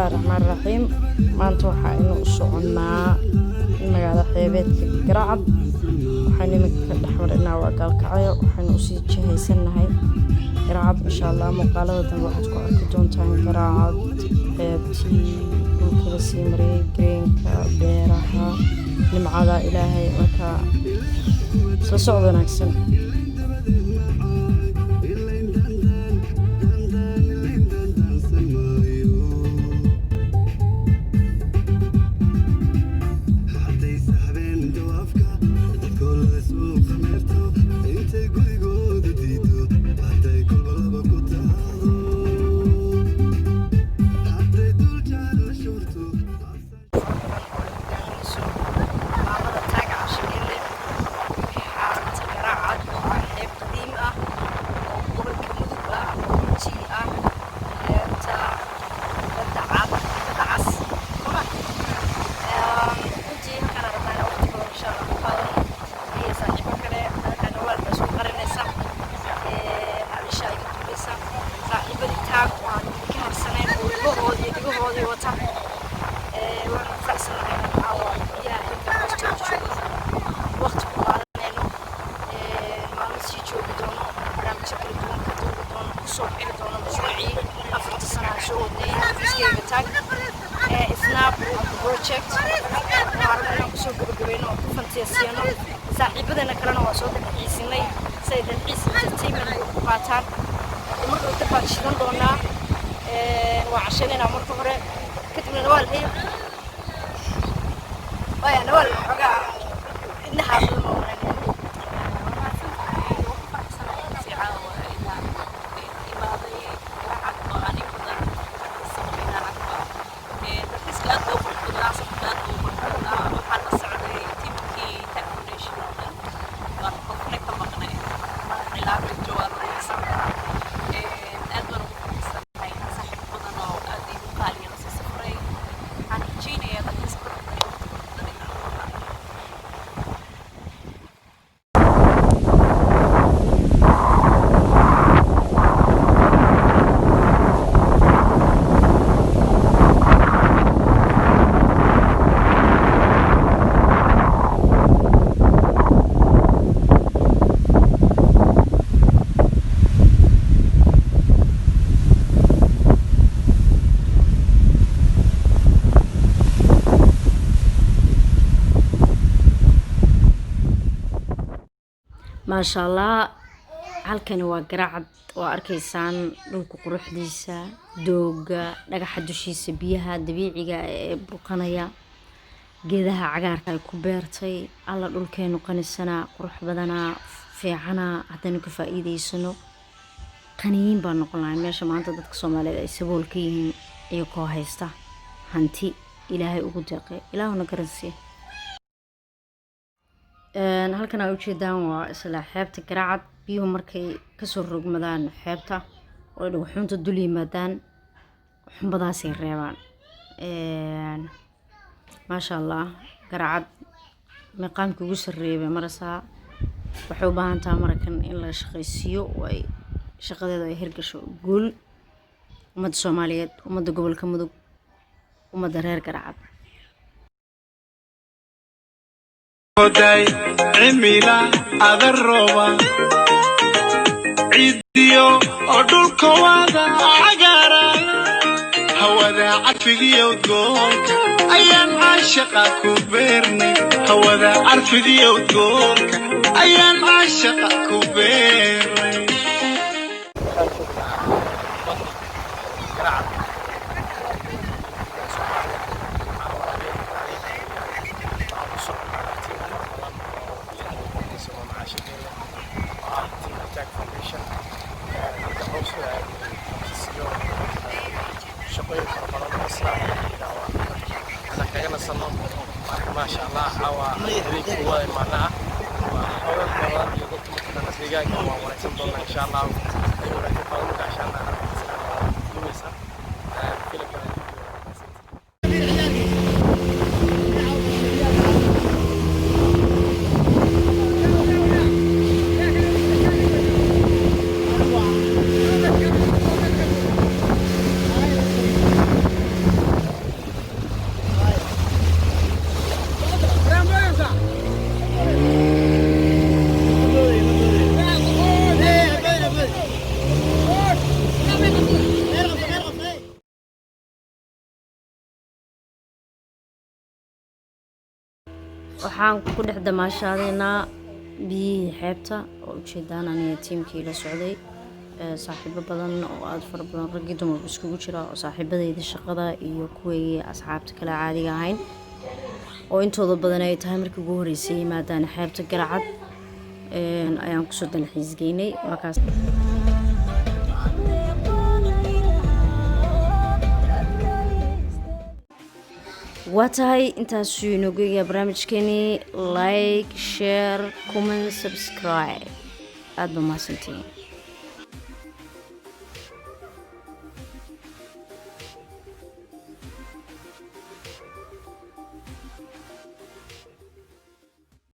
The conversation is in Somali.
الله الرحمن الرحيم. maanta waxaynu u soconaa magaalada xeebeedka Garacad waxaynu ka dhaxmarnaa waa galkacyo waxaynu u sii jihaysanahay Garacad insha Allah muuqaalada dan waxaad ku arki doontaan Garacad xeebtii dhulka la sii maray greenka beeraha nimcada Ilaahay marka soo socod wanaagsan. project waxaan ku soo gabagabeeyno ku fantasiyano saaxiibadana kalena waa soo dalxiisinay say dalxiis entertainment ku qaataan marka inta baan shidan doonaa waa cashanayna marka hore kadibna nawal hay waa nawal xogaa inaha ما شاء الله halkani waa Garacad waa arkaysaan dhulka quruxdiisa dooga dhagaxa dushiisa biyaha dabiiciga ee burqanaya geedaha cagaarka ay ku beertay alla dhulkeenu qanisana qurux badana fiicana hadana ka faa'iideysano qaniin baan noqonahay meesha maanta dadka Soomaaliyeed ay sabool ka yihiin iyo koo haysta hanti Ilaahay ugu deeqay Ilaahuna garansi halkan ay u jeedaan waa isla xeebta Garacad biyuhu markay ka soo rogmadaan xeebta oo dhuxunta dul yimaadaan xunbadaas ay reebaan ma sha Allah Garacad maqaamka ugu sareeyay marasa waxay u baahan tahay markan in la shaqaysiyo way shaqadeeda ay hirgasho guul ummadda Soomaaliyeed ummadda gobolka Mudug ummadda reer Garacad oday cimila adarroba ciidiyo oo dhulka wada cagaaran hawada carfigiyo udgoonka ayaan caashaqa ku beernay hawada carfigiyo udgoonka ayaan caashaqa ku beernay ما شاء الله عوا ريك هو معناه وحاول مرات يقول كم نسيجا كم ورثنا الله إن شاء الله يقول لك فاهم عشان نويسا waxaan ku dhex damaashaadeynaa biyihii xeebta oo ujeedaan aniga tiimkii la socday saaxiibo badan oo aad fara badan raggii dumar iskugu jira oo saaxiibadayda shaqada iyo kuweygii asxaabta kale caadiga ahayn oo intooda badan ay tahay markii ugu horeysay yimaadaan xeebta Garacad ayaan kusoo dalxiisgeynay markaas واتاي انتا سوينو جيجا برامج كيني لايك شير كومنت سبسكرايب ادو ما سنتين